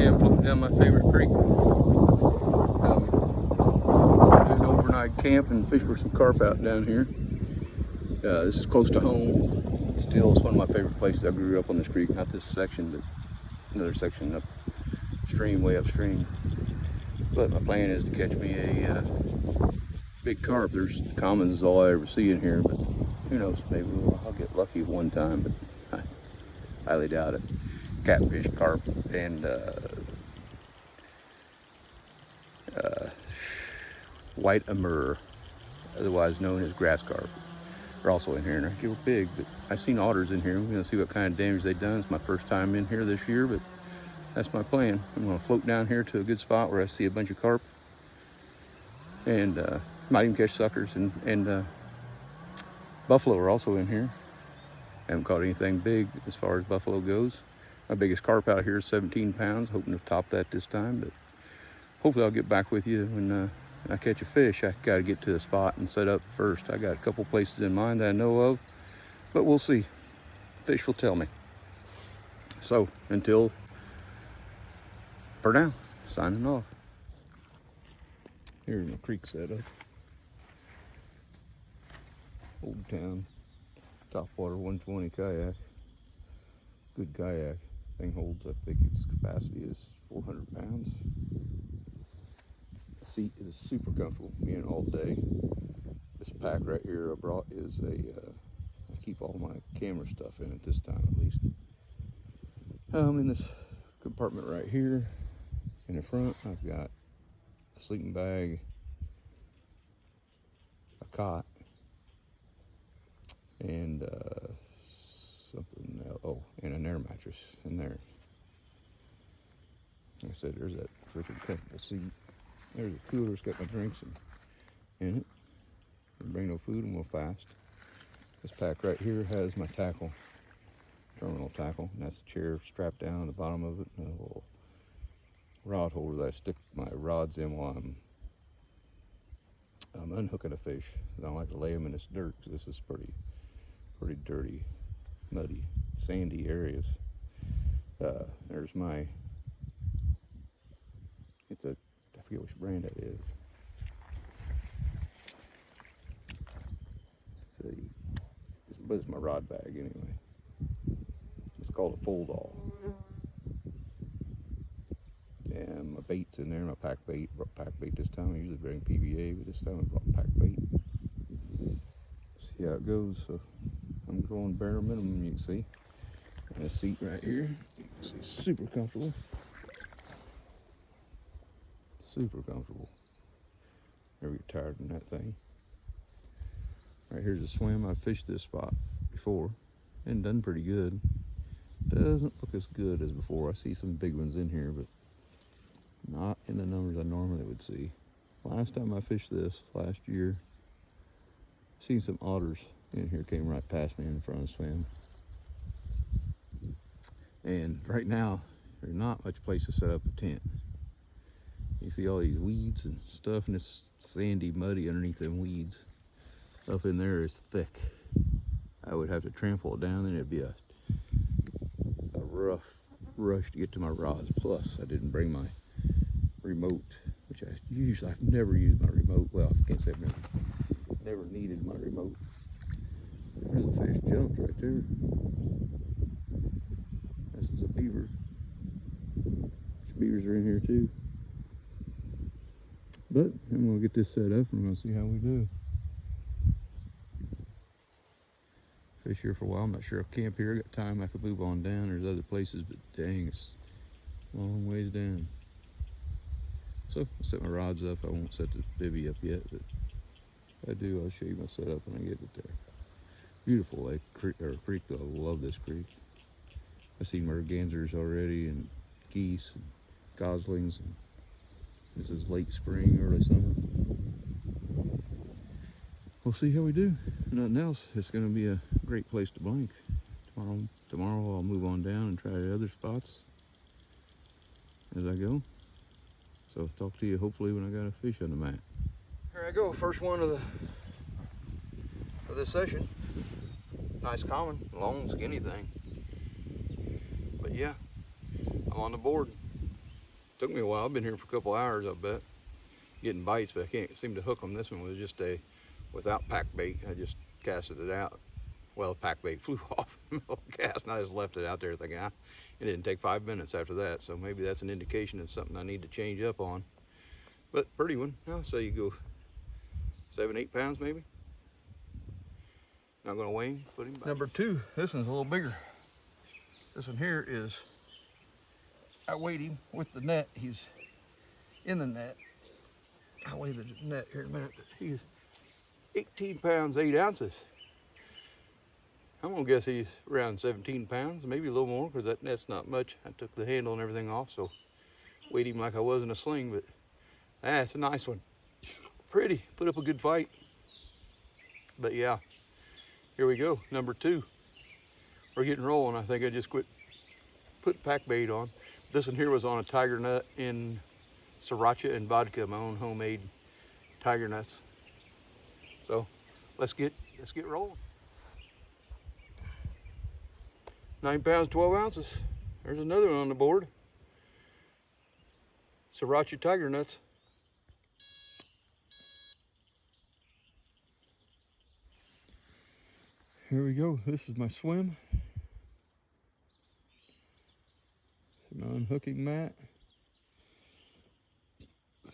am floating down my favorite creek. I do an overnight camp and fish for some carp out down here. This is close to home. Still, it's one of my favorite places. I grew up on this creek, not this section, but another section upstream, way upstream. But my plan is to catch me a big carp. There's commons is all I ever see in here, but who knows? Maybe I'll get lucky one time, but I highly doubt it. Catfish, carp, and white amur, otherwise known as grass carp, are also in here, and they're big. But I've seen otters in here. We're gonna see what kind of damage they've done. It's my first time in here this year, but that's my plan. I'm gonna float down here to a good spot where I see a bunch of carp, and might even catch suckers. And buffalo are also in here. I haven't caught anything big as far as buffalo goes. My biggest carp out here is 17 pounds, hoping to top that this time, but hopefully I'll get back with you when I catch a fish. I gotta get to the spot and set up first. I got a couple places in mind that I know of, but we'll see. Fish will tell me. So until, for now, signing off. Here's my creek setup. Old Town, topwater 120 kayak. Good kayak. Thing holds, I think its capacity is 400 pounds. The seat is super comfortable, me in all day. This pack right here I brought is I keep all my camera stuff in it this time at least. In this compartment right here in the front, I've got a sleeping bag, a cot, and something else. Oh, and an air mattress in there. Like I said, there's that freaking comfortable seat. There's a cooler, it's got my drinks in it. Didn't bring no food and we'll fast. This pack right here has my tackle, terminal tackle, and that's the chair strapped down at the bottom of it, and a little rod holder that I stick my rods in while I'm unhooking a fish. I don't like to lay them in this dirt because this is pretty dirty, muddy, sandy areas. There's my, I forget which brand that is. But it's my rod bag anyway. It's called a fold-all. And my bait's in there, my pack bait. Brought pack bait this time. I usually bring PVA, but this time I brought pack bait. See how it goes. So I'm going bare minimum, you can see. And a seat right here. You can see super comfortable. Super comfortable. Never get tired in that thing. Right here's a swim. I fished this spot before and done pretty good. Doesn't look as good as before. I see some big ones in here, but not in the numbers I normally would see. Last time I fished this, last year, seen some otters in here, came right past me in front of the swim. And right now, there's not much place to set up a tent. You see all these weeds and stuff, and it's sandy, muddy underneath them weeds. Up in there is thick. I would have to trample it down, and it'd be a rough rush to get to my rods. Plus, I didn't bring my remote, which I've never used my remote. Well, I can't say I've never needed my remote. There's a fish jumped right there. This is a beaver. Beavers are in here too. But I'm gonna get this set up and we're gonna see how we do. Fish here for a while. I'm not sure I'll camp here. I got time I could move on down. There's other places, but dang, it's a long ways down. So I'll set my rods up. I won't set the bivvy up yet, but if I do, I'll show you my setup when I get it there. Beautiful lake, creek though. I love this creek. I've seen mergansers already, and geese, and goslings. And this is late spring, early summer. We'll see how we do. If nothing else, it's going to be a great place to blank. Tomorrow I'll move on down and try the other spots as I go. So talk to you hopefully when I got a fish on the mat. Here I go, first one of this session. Nice common, long, skinny thing. But yeah, I'm on the board. Took me a while. I've been here for a couple hours, I bet, getting bites, but I can't seem to hook them. This one was just a without pack bait. I just casted it out. Well, the pack bait flew off in the middle of the cast, and I just left it out there thinking, it didn't take 5 minutes after that, so maybe that's an indication of something I need to change up on. But pretty one. I'll say you go 7-8 pounds maybe. Not gonna weigh him, put him back. Number 2, this one's a little bigger. This one here is, I weighed him with the net. He's in the net. I'll weigh the net here in a minute. He's 18 pounds, 8 ounces. I'm gonna guess he's around 17 pounds, maybe a little more, because that net's not much. I took the handle and everything off, so weighed him like I was in a sling, but it's a nice one. Pretty, put up a good fight. But yeah, here we go, number 2. We're getting rolling. I think I just quit put pack bait on. This one here was on a tiger nut in sriracha and vodka, my own homemade tiger nuts. So let's get rolling. 9 pounds, 12 ounces. There's another one on the board. Sriracha tiger nuts. Here we go. This is my swim. My unhooking mat.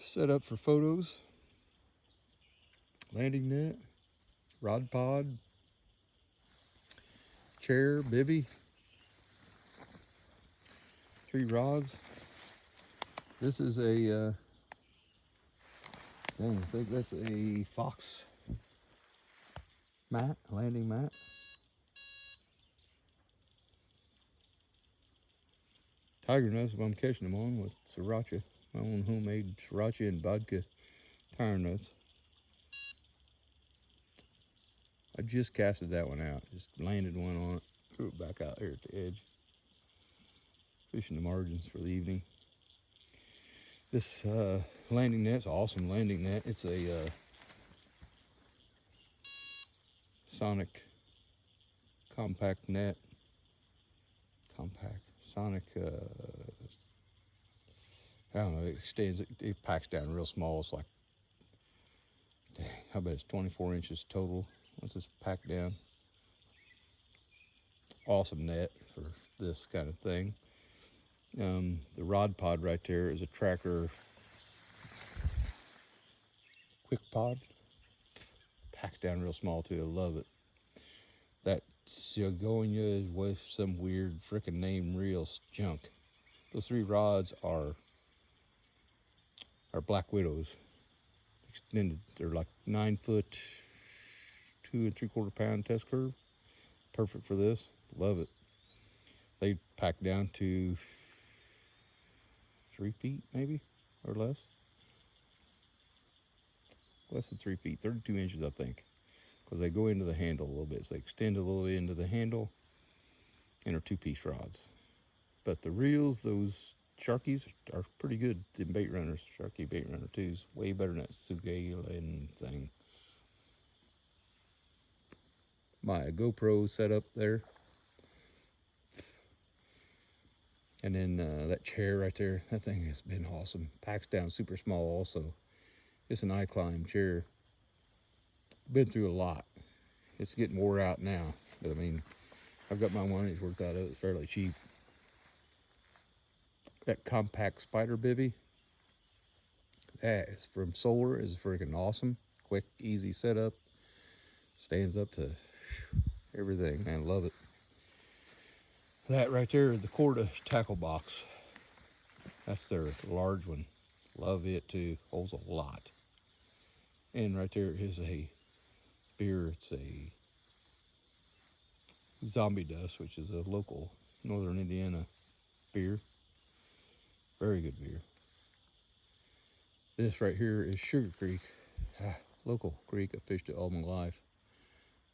Set up for photos. Landing net. Rod pod. Chair, bivvy. 3 rods. This is a, I think that's a fox mat, landing mat. Tiger nuts, if I'm catching them on, with sriracha, my own homemade sriracha and vodka tiger nuts. I just casted that one out, just landed one on it, threw it back out here at the edge. Fishing the margins for the evening. This landing net's an awesome landing net. It's a Sonic compact net. Sonic, I don't know, it packs down real small. It's like, dang, I bet it's 24 inches total once it's packed down. Awesome net for this kind of thing. The rod pod right there is a Tracker quick pod. Packs down real small too, I love it. That Segonia is with some weird freaking name reel junk. Those 3 rods are Black Widows. Extended, they're like 9 foot, 2 3/4 pound test curve. Perfect for this, love it. They pack down to 3 feet maybe, or less. Less than 3 feet, 32 inches I think. Because they go into the handle a little bit. So they extend a little bit into the handle and are 2-piece rods. But the reels, those Sharkies, are pretty good in bait runners. Sharky bait runner 2's way better than that Sugalan thing. My GoPro set up there. And then that chair right there, that thing has been awesome. Packs down super small also. It's an I-climb chair. Been through a lot. It's getting wore out now, but I mean, I've got my money's worth out of it. It's fairly cheap. That compact spider bivvy, that is from Solar, is freaking awesome. Quick, easy setup. Stands up to everything. Man, love it. That right there is the Corda tackle box. That's their large one. Love it too. Holds a lot. And right there is a beer. It's a Zombie Dust, which is a local Northern Indiana beer. Very good beer. This right here is Sugar Creek. Local creek. I fished it all my life.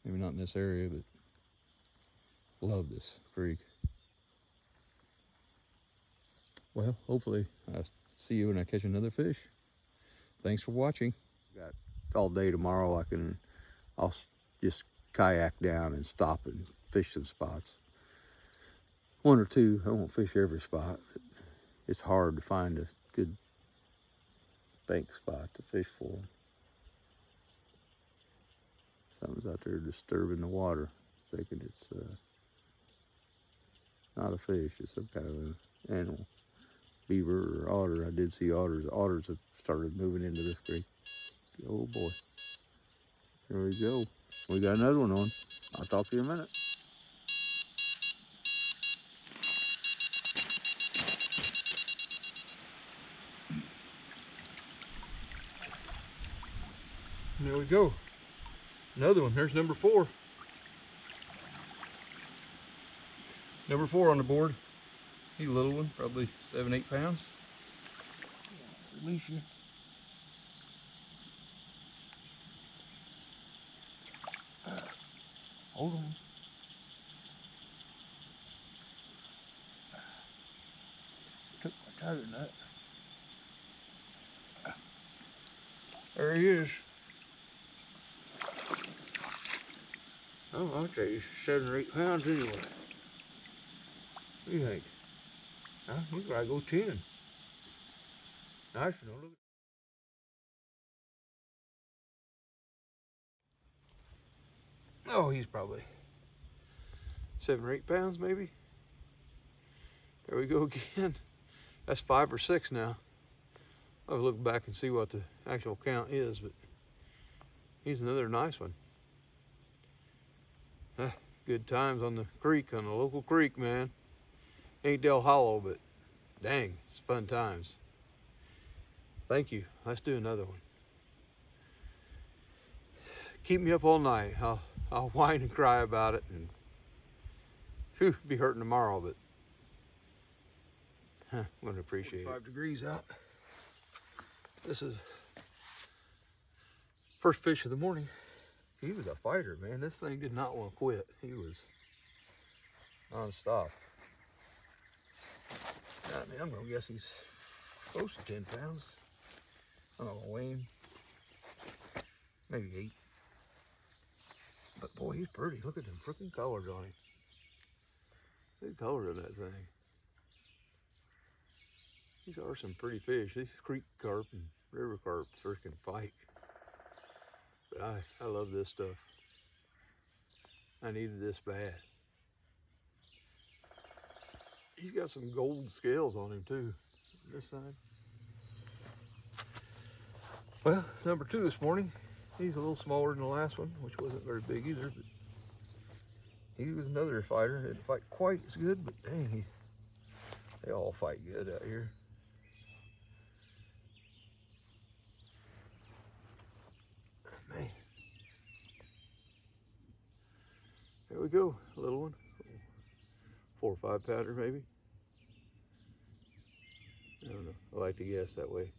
Maybe not in this area, but love this creek. Well, hopefully I'll see you when I catch another fish. Thanks for watching. Got all day tomorrow. I'll just kayak down and stop and fish some spots. 1 or 2. I won't fish every spot. But it's hard to find a good bank spot to fish for. Something's out there disturbing the water, thinking it's not a fish, it's some kind of an animal. Beaver or otter. I did see otters. Otters have started moving into this creek. Oh boy. There we go. We got another one on. I'll talk to you in a minute. And there we go. Another one. There's number 4. Number 4 on the board. He's a little one, probably 7-8 pounds. Release you. Hold on. Took my tighter nut. There he is. Oh, I'll tell you, 7 or 8 pounds anyway. What do you think? Huh? He's gotta go 10. Nice, you know, look. Oh, he's probably 7 or 8 pounds, maybe. There we go again. That's 5 or 6 now. I'll look back and see what the actual count is, but he's another nice one. Good times on the creek, on the local creek, man. Ain't Del Hollow, but dang, it's fun times. Thank you. Let's do another one. Keep me up all night. I'll whine and cry about it, and whew, be hurting tomorrow, but I'm gonna appreciate it. 5 degrees out. This is first fish of the morning. He was a fighter, man. This thing did not want to quit. He was non-stop. I mean, I'm gonna guess he's close to 10 pounds. I'm not gonna weigh him. Maybe 8. But boy, he's pretty. Look at them freaking colors on him. Look at the color of that thing. These are some pretty fish. These creek carp and river carp freaking fight. But I love this stuff. I needed this bad. He's got some gold scales on him too, on this side. Well, number 2 this morning. He's a little smaller than the last one, which wasn't very big either, but he was another fighter. Didn't fight quite as good, but dang, they all fight good out here. Man. There we go, a little one. 4 or 5 pounder maybe. I don't know, I like to guess that way.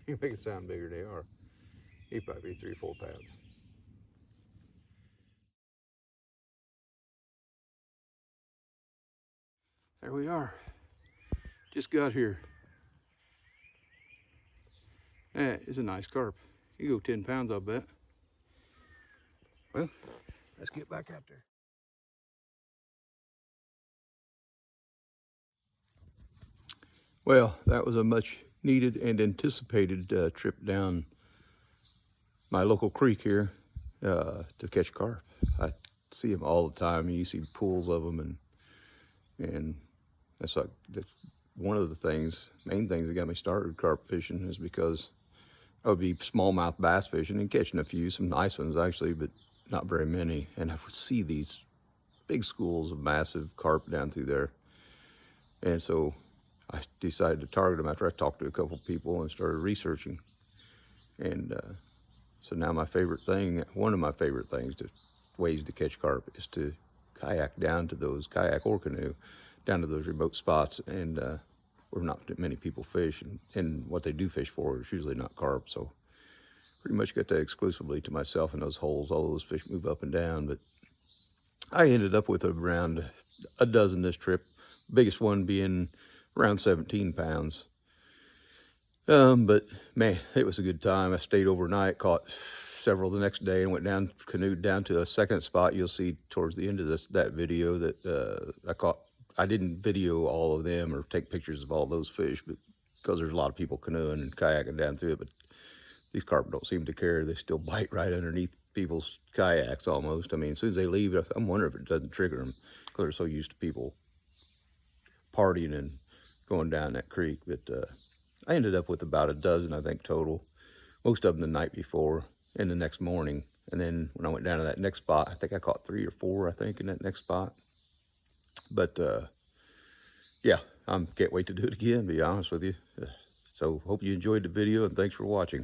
You make it sound bigger than they are. He'd probably be 3 or 4 pounds. There we are. Just got here. That is a nice carp. You go 10 pounds, I'll bet. Well, let's get back out there. Well, that was a much needed and anticipated trip down my local creek here to catch carp. I see them all the time, and you see pools of them, and that's one of the main things that got me started carp fishing, is because I would be smallmouth bass fishing and catching a few, some nice ones actually, but not very many. And I would see these big schools of massive carp down through there. And so I decided to target them after I talked to a couple people and started researching. And so now one of my favorite ways to catch carp is to kayak down to those, kayak or canoe, down to those remote spots, and where not many people fish, and what they do fish for is usually not carp. So pretty much got that exclusively to myself in those holes. All those fish move up and down, but I ended up with around a dozen this trip, biggest one being around 17 pounds. But man, it was a good time. I stayed overnight, caught several the next day, and went canoed down to a second spot. You'll see towards the end of that video that I caught I didn't video all of them or take pictures of all those fish, but because there's a lot of people canoeing and kayaking down through it. But these carp don't seem to care. They still bite right underneath people's kayaks almost. I mean, as soon as they leave, I'm wondering if it doesn't trigger them because they're so used to people partying and going down that creek. But I ended up with about a dozen, I think, total. Most of them the night before and the next morning. And then when I went down to that next spot, I think I caught 3 or 4, I think, in that next spot. But yeah, I can't wait to do it again, to be honest with you. So hope you enjoyed the video, and thanks for watching.